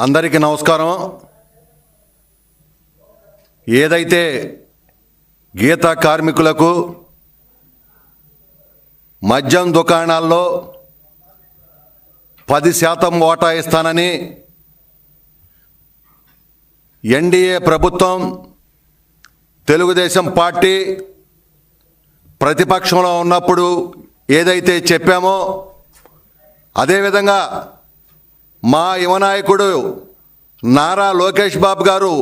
అందరికీ నమస్కారం. ఏదైతే గీతా కార్మికులకు మద్యం దుకాణాల్లో 10% వాటా ఇస్తానని ఎన్డీఏ ప్రభుత్వం తెలుగుదేశం పార్టీ ప్రతిపక్షంలో ఉన్నప్పుడు ఏదైతే చెప్పామో అదేవిధంగా మా యువనాయకుడు నారా లోకేష్ బాబు గారు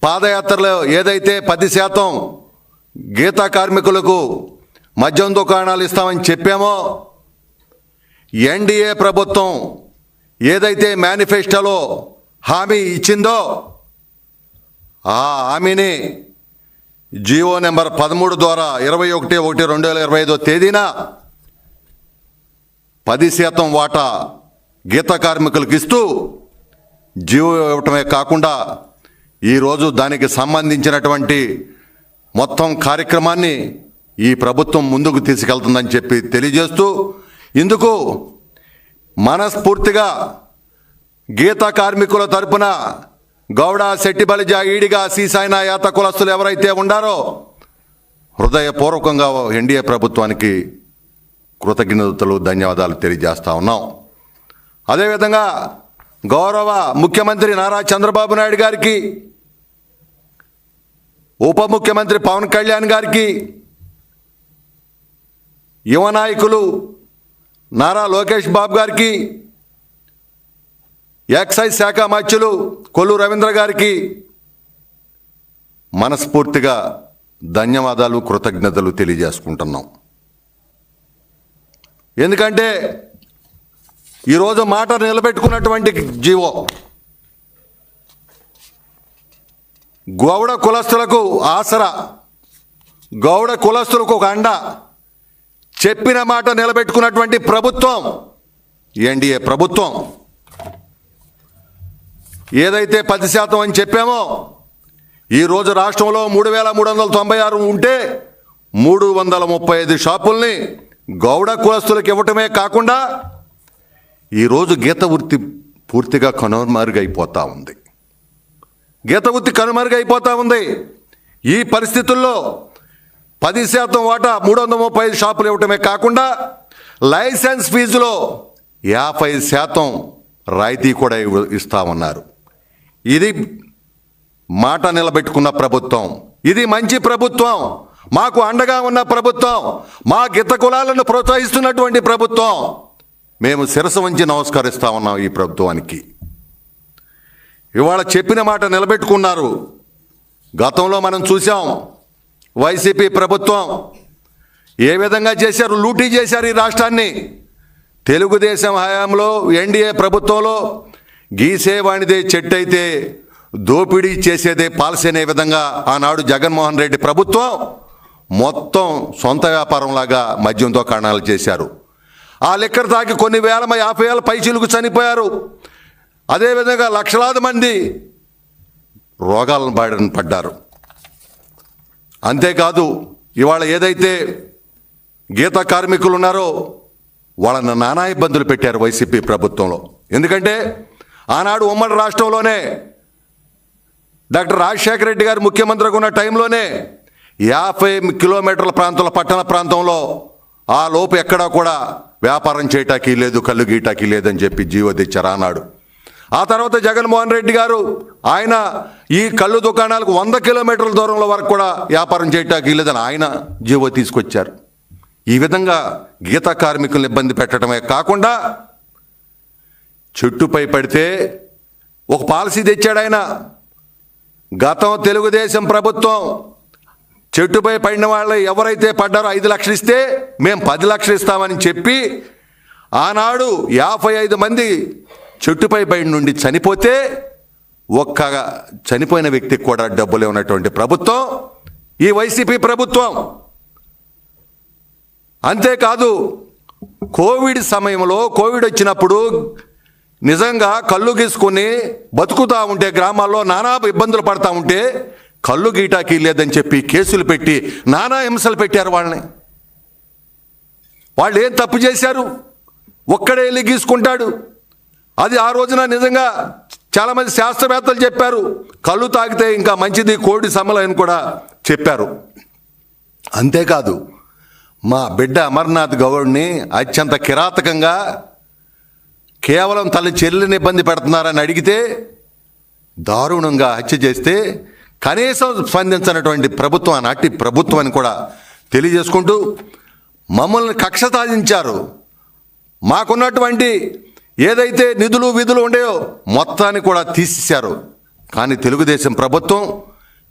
పాదయాత్రలో ఏదైతే 10% గీతా కార్మికులకు మద్యం దుకాణాలు ఇస్తామని చెప్పామో ఎన్డీఏ ప్రభుత్వం ఏదైతే మేనిఫెస్టోలో హామీ ఇచ్చిందో ఆ హామీని జీవో నెంబర్ 13 ద్వారా 21/1/2025 తేదీన 10% వాటా గీతా కార్మికులకు ఇస్తూ జీవో ఇవ్వటమే కాకుండా ఈరోజు దానికి సంబంధించినటువంటి మొత్తం కార్యక్రమాన్ని ఈ ప్రభుత్వం ముందుకు తీసుకెళ్తుందని చెప్పి తెలియజేస్తూ ఇందుకు మనస్ఫూర్తిగా గీతా కార్మికుల తరపున గౌడ శెట్టిబలిజ ఈడిగా సీసాయిన యాత కులస్తులు ఎవరైతే ఉండారో హృదయపూర్వకంగా ఎన్డీఏ ప్రభుత్వానికి కృతజ్ఞతలు ధన్యవాదాలు తెలియజేస్తా ఉన్నాం. అదేవిధంగా గౌరవ ముఖ్యమంత్రి నారా చంద్రబాబు నాయుడు గారికి, ఉప ముఖ్యమంత్రి పవన్ కళ్యాణ్ గారికి, యువ నాయకులు నారా లోకేష్ బాబు గారికి, ఎక్సైజ్ శాఖ మంత్రులు కొల్లు రవీంద్ర గారికి మనస్ఫూర్తిగా ధన్యవాదాలు కృతజ్ఞతలు తెలియజేసుకుంటున్నాం. ఎందుకంటే ఈరోజు మాట నిలబెట్టుకున్నటువంటి జీవో గౌడ కులస్తులకు ఆసరా, గౌడ కులస్తులకు ఒక అండ, చెప్పిన మాట నిలబెట్టుకున్నటువంటి ప్రభుత్వం ఎన్డీఏ ప్రభుత్వం. ఏదైతే 10% అని చెప్పామో ఈరోజు రాష్ట్రంలో 3,396 ఉంటే 335 షాపుల్ని గౌడ కులస్తులకు ఇవ్వటమే కాకుండా ఈరోజు గీత వృత్తి పూర్తిగా కనుమరుగైపోతూ ఉంది. గీత వృత్తి కనుమరుగైపోతూ ఉంది. ఈ పరిస్థితుల్లో 10% వాటా 335 షాపులు ఇవ్వటమే కాకుండా లైసెన్స్ ఫీజులో 50% రాయితీ కూడా ఇస్తామన్నారు. ఇది మాట నిలబెట్టుకున్న ప్రభుత్వం. ఇది మంచి ప్రభుత్వం, మాకు అండగా ఉన్న ప్రభుత్వం, మా గీత కులాలను ప్రోత్సహిస్తున్నటువంటి ప్రభుత్వం. మేము శిరస్సు వంచి నమస్కరిస్తా ఉన్నాం ఈ ప్రభుత్వానికి. ఇవాళ చెప్పిన మాట నిలబెట్టుకున్నారు. గతంలో మనం చూసాం వైసీపీ ప్రభుత్వం ఏ విధంగా చేశారు, లూటీ చేశారు ఈ రాష్ట్రాన్ని. తెలుగుదేశం హయాంలో ఎన్డీఏ ప్రభుత్వంలో గీసేవాణిదే చెట్టు అయితే దోపిడీ చేసేదే పాలసీ అనే విధంగా ఆనాడు జగన్మోహన్ రెడ్డి ప్రభుత్వం మొత్తం సొంత వ్యాపారంలాగా మద్యం దుకాణాలు చేశారు. ఆ లిక్కర్ తాగి కొన్ని 50,000 పైచీలకు చనిపోయారు. అదేవిధంగా లక్షలాది మంది రోగాలను బారిన పడ్డారు. అంతేకాదు ఇవాళ ఏదైతే గీతా కార్మికులు ఉన్నారో వాళ్ళని నానా ఇబ్బందులు పెట్టారు వైసీపీ ప్రభుత్వంలో. ఎందుకంటే ఆనాడు ఉమ్మడి రాష్ట్రంలోనే డాక్టర్ రాజశేఖర రెడ్డి గారు ముఖ్యమంత్రిగా ఉన్న టైంలోనే 50 కిలోమీటర్ల ప్రాంతంలో, పట్టణ ప్రాంతంలో ఆ లోపు ఎక్కడా కూడా వ్యాపారం చేయటానికి లేదు, కళ్ళు గీయటానికి లేదని చెప్పి జీవో తెచ్చారు ఆనాడు. ఆ తర్వాత జగన్మోహన్ రెడ్డి గారు ఆయన ఈ కళ్ళు దుకాణాలకు 100 కిలోమీటర్ల దూరంలో వరకు కూడా వ్యాపారం చేయటానికి లేదని ఆయన జీవో తీసుకొచ్చారు. ఈ విధంగా గీతా కార్మికులను ఇబ్బంది పెట్టడమే కాకుండా చెట్టుపై పడితే ఒక పాలసీ తెచ్చాడు ఆయన. గతం తెలుగుదేశం ప్రభుత్వం చెట్టుపై పడిన వాళ్ళు ఎవరైతే పడ్డారో 5 లక్షలు ఇస్తే మేము 10 లక్షలు ఇస్తామని చెప్పి ఆనాడు 55 మంది చెట్టుపై పడి నుండి చనిపోతే ఒక్క చనిపోయిన వ్యక్తికి కూడా డబ్బులు ఉన్నటువంటి ప్రభుత్వం ఈ వైసీపీ ప్రభుత్వం. అంతేకాదు కోవిడ్ సమయంలో, కోవిడ్ వచ్చినప్పుడు నిజంగా కళ్ళు గీసుకొని బతుకుతూ ఉంటే గ్రామాల్లో నానా ఇబ్బందులు పడతా ఉంటే కళ్ళు గీటాకి లేదని చెప్పి కేసులు పెట్టి నానా హింసలు పెట్టారు వాళ్ళని. వాళ్ళు ఏం తప్పు చేశారు? ఒక్కడే వెళ్ళి గీసుకుంటాడు. అది ఆ రోజున నిజంగా చాలామంది శాస్త్రవేత్తలు చెప్పారు, కళ్ళు తాగితే ఇంకా మంచిది కోడి సమలం అని కూడా చెప్పారు. అంతేకాదు మా బిడ్డ అమర్నాథ్ గౌడ్ని అత్యంత కిరాతకంగా కేవలం తల్లి చెల్లిని ఇబ్బంది పెడుతున్నారని అడిగితే దారుణంగా హత్య చేస్తే కనీసం స్పందించినటువంటి ప్రభుత్వం ఆనాటి ప్రభుత్వం అని కూడా తెలియజేసుకుంటూ మమ్మల్ని కక్ష సాధించారు. మాకున్నటువంటి ఏదైతే నిధులు విధులు ఉండేవో మొత్తాన్ని కూడా తీసేశారు. కానీ తెలుగుదేశం ప్రభుత్వం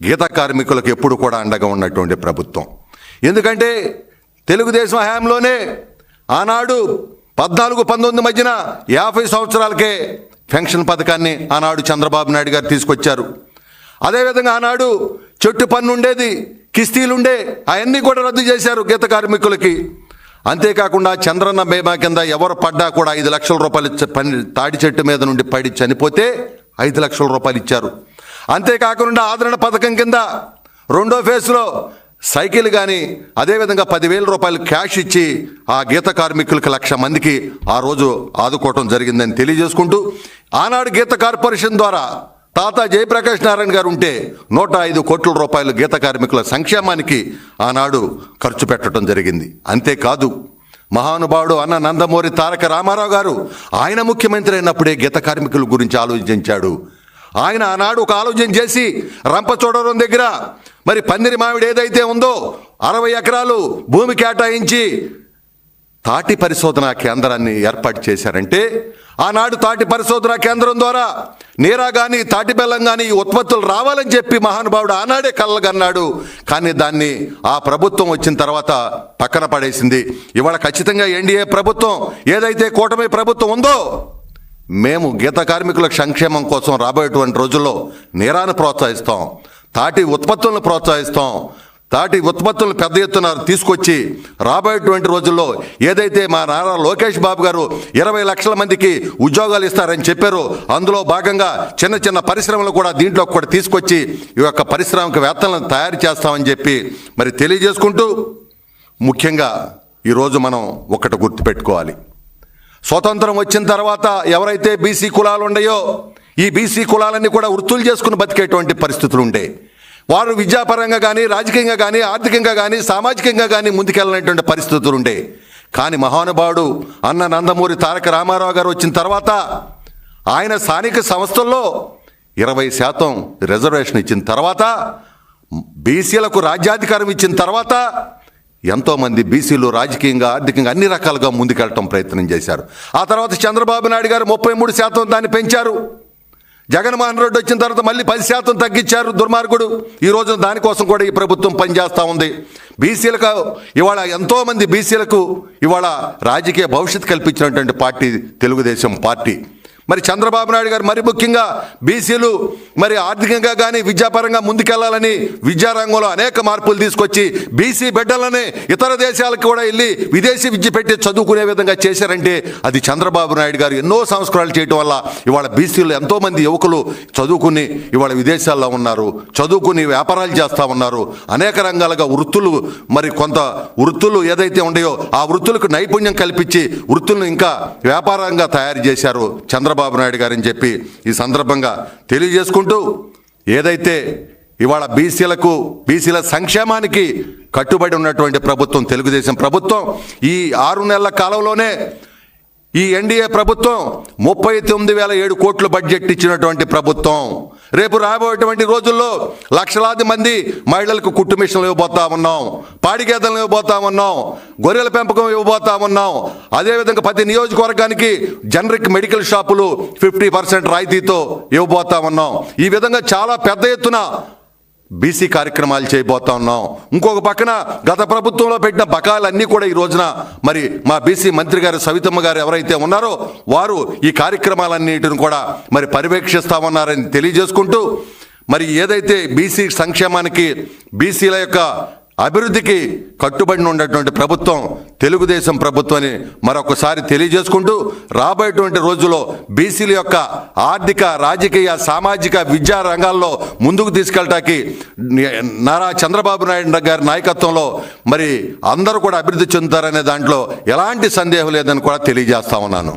గీత కార్మికులకు ఎప్పుడు కూడా అండగా ఉన్నటువంటి ప్రభుత్వం. ఎందుకంటే తెలుగుదేశం హయాంలోనే ఆనాడు 14-19 మధ్యన 50 సంవత్సరాలకే పెన్షన్ పథకాన్ని ఆనాడు చంద్రబాబు నాయుడు గారు తీసుకొచ్చారు. అదేవిధంగా ఆనాడు చెట్టు పన్ను ఉండేది, కిస్తీలుండే, అవన్నీ కూడా రద్దు చేశారు గీత కార్మికులకి. అంతేకాకుండా చంద్రన్న బీమా కింద ఎవరు పడ్డా కూడా 5 లక్షల రూపాయలు తాడి చెట్టు మీద నుండి పడి చనిపోతే 5 లక్షల రూపాయలు ఇచ్చారు. అంతేకాకుండా ఆదరణ పథకం కింద రెండో ఫేజ్లో సైకిల్ కానీ అదేవిధంగా 10,000 రూపాయలు క్యాష్ ఇచ్చి ఆ గీత కార్మికులకు 1,00,000 మందికి ఆ రోజు ఆదుకోవటం జరిగిందని తెలియజేసుకుంటూ ఆనాడు గీత కార్పొరేషన్ ద్వారా తాత జయప్రకాష్ నారాయణ గారు ఉంటే 105 కోట్ల రూపాయలు గీత కార్మికుల సంక్షేమానికి ఆనాడు ఖర్చు పెట్టడం జరిగింది. అంతేకాదు మహానుభావుడు అన్న నందమూరి తారక రామారావు గారు ఆయన ముఖ్యమంత్రి అయినప్పుడే గీత కార్మికుల గురించి ఆలోచించాడు. ఆయన ఆనాడు ఒక ఆలోచన చేసి రంపచోడవరం దగ్గర మరి పందిరి మామిడి ఏదైతే ఉందో 60 ఎకరాలు భూమి కేటాయించి తాటి పరిశోధనా కేంద్రాన్ని ఏర్పాటు చేశారంటే ఆనాడు తాటి పరిశోధనా కేంద్రం ద్వారా నీరా కానీ తాటి బెల్లం కానీ ఈ ఉత్పత్తులు రావాలని చెప్పి మహానుభావుడు ఆనాడే కలగన్నాడు. కానీ దాన్ని ఆ ప్రభుత్వం వచ్చిన తర్వాత పక్కన పడేసింది. ఇవాళ ఖచ్చితంగా ఎన్డీఏ ప్రభుత్వం ఏదైతే కూటమి ప్రభుత్వం ఉందో మేము గీత కార్మికుల సంక్షేమం కోసం రాబోయేటువంటి రోజుల్లో నీరాను ప్రోత్సహిస్తాం, తాటి ఉత్పత్తులను ప్రోత్సహిస్తాం, తాటి ఉత్పత్తులను పెద్ద ఎత్తున తీసుకొచ్చి రాబోయేటువంటి రోజుల్లో ఏదైతే మా నారా లోకేష్ బాబు గారు 20 లక్షల మందికి ఉద్యోగాలు ఇస్తారని చెప్పారో అందులో భాగంగా చిన్న చిన్న పరిశ్రమలు కూడా దీంట్లో కూడా తీసుకొచ్చి ఈ యొక్క పారిశ్రామికవేత్తలను తయారు చేస్తామని చెప్పి మరి తెలియజేసుకుంటూ ముఖ్యంగా ఈరోజు మనం ఒకటి గుర్తుపెట్టుకోవాలి. స్వతంత్రం వచ్చిన తర్వాత ఎవరైతే బీసీ కులాలు ఉన్నాయో ఈ బీసీ కులాలన్నీ కూడా వృత్తులు చేసుకుని బతికేటువంటి పరిస్థితులు ఉండే. వారు విద్యాపరంగా కానీ రాజకీయంగా కానీ ఆర్థికంగా కానీ సామాజికంగా కానీ ముందుకెళ్ళినటువంటి పరిస్థితులు ఉండే. కానీ మహానుభావుడు అన్న నందమూరి తారక రామారావు గారు వచ్చిన తర్వాత ఆయన స్థానిక సంస్థల్లో 20% రిజర్వేషన్ ఇచ్చిన తర్వాత బీసీలకు రాజ్యాధికారం ఇచ్చిన తర్వాత ఎంతోమంది బీసీలు రాజకీయంగా ఆర్థికంగా అన్ని రకాలుగా ముందుకెళ్ళటం ప్రయత్నం చేశారు. ఆ తర్వాత చంద్రబాబు నాయుడు గారు 33% దాన్ని పెంచారు. జగన్మోహన్ రెడ్డి వచ్చిన తర్వాత మళ్ళీ 10% తగ్గించారు దుర్మార్గుడు. ఈరోజు దానికోసం కూడా ఈ ప్రభుత్వం పనిచేస్తూ ఉంది. బీసీలకు ఇవాళ ఎంతోమంది బీసీలకు ఇవాళ రాజకీయ భవిష్యత్తు కల్పించినటువంటి పార్టీ తెలుగుదేశం పార్టీ. మరి చంద్రబాబు నాయుడు గారు మరి ముఖ్యంగా బీసీలు మరి ఆర్థికంగా కానీ విద్యాపరంగా ముందుకెళ్లాలని విద్యారంగంలో అనేక మార్పులు తీసుకొచ్చి బీసీ బిడ్డలని ఇతర దేశాలకు కూడా వెళ్ళి విదేశీ విద్య పెట్టి చదువుకునే విధంగా చేశారంటే అది చంద్రబాబు నాయుడు గారు ఎన్నో సంస్కరణలు చేయడం వల్ల ఇవాళ బీసీలు ఎంతోమంది యువకులు చదువుకుని ఇవాళ విదేశాల్లో ఉన్నారు, చదువుకుని వ్యాపారాలు చేస్తూ ఉన్నారు. అనేక రంగాలుగా వృత్తులు మరి కొంత వృత్తులు ఏదైతే ఉన్నాయో ఆ వృత్తులకు నైపుణ్యం కల్పించి వృత్తులను ఇంకా వ్యాపారంగా తయారు చేశారు చంద్రబాబు నాయుడు గారని చెప్పి ఈ సందర్భంగా తెలియజేసుకుంటూ ఏదైతే ఇవాళ బీసీల సంక్షేమానికి కట్టుబడి ఉన్నటువంటి ప్రభుత్వం తెలుగుదేశం ప్రభుత్వం ఈ 6 నెలల కాలంలోనే ఈ ఎన్డీఏ ప్రభుత్వం 39,007 కోట్ల బడ్జెట్ ఇచ్చినటువంటి ప్రభుత్వం. రేపు రాబోయేటువంటి రోజుల్లో లక్షలాది మంది మహిళలకు కుట్టు మిషన్లు ఇవ్వబోతా ఉన్నాం, పాడి గేదెలను ఇవ్వబోతా ఉన్నాం, గొర్రెల పెంపకం ఇవ్వబోతా ఉన్నాం. అదేవిధంగా ప్రతి నియోజకవర్గానికి జనరిక్ మెడికల్ షాపులు 50% రాయితీతో ఇవ్వబోతా ఉన్నాం. ఈ విధంగా చాలా పెద్ద ఎత్తున బీసీ కార్యక్రమాలు చేయబోతా ఉన్నాం. ఇంకొక పక్కన గత ప్రభుత్వంలో పెట్టిన బకాయిలన్నీ కూడా ఈ రోజున మరి మా బీసీ మంత్రి గారు సవితమ్మ గారు ఎవరైతే ఉన్నారో వారు ఈ కార్యక్రమాలన్నిటిని కూడా మరి పర్యవేక్షిస్తామన్నారని తెలియజేసుకుంటూ మరి ఏదైతే బీసీ సంక్షేమానికి బీసీల యొక్క అభివృద్ధికి కట్టుబడి ఉన్నటువంటి ప్రభుత్వం తెలుగుదేశం ప్రభుత్వాన్ని మరొకసారి తెలియజేసుకుంటూ రాబోయేటువంటి రోజుల్లో బీసీల యొక్క ఆర్థిక రాజకీయ సామాజిక విద్యా రంగాల్లో ముందుకు తీసుకెళ్ళటానికి నారా చంద్రబాబు నాయుడు గారి నాయకత్వంలో మరి అందరూ కూడా అభివృద్ధి చెందుతారనే దాంట్లో ఎలాంటి సందేహం లేదని కూడా తెలియజేస్తా ఉన్నాను.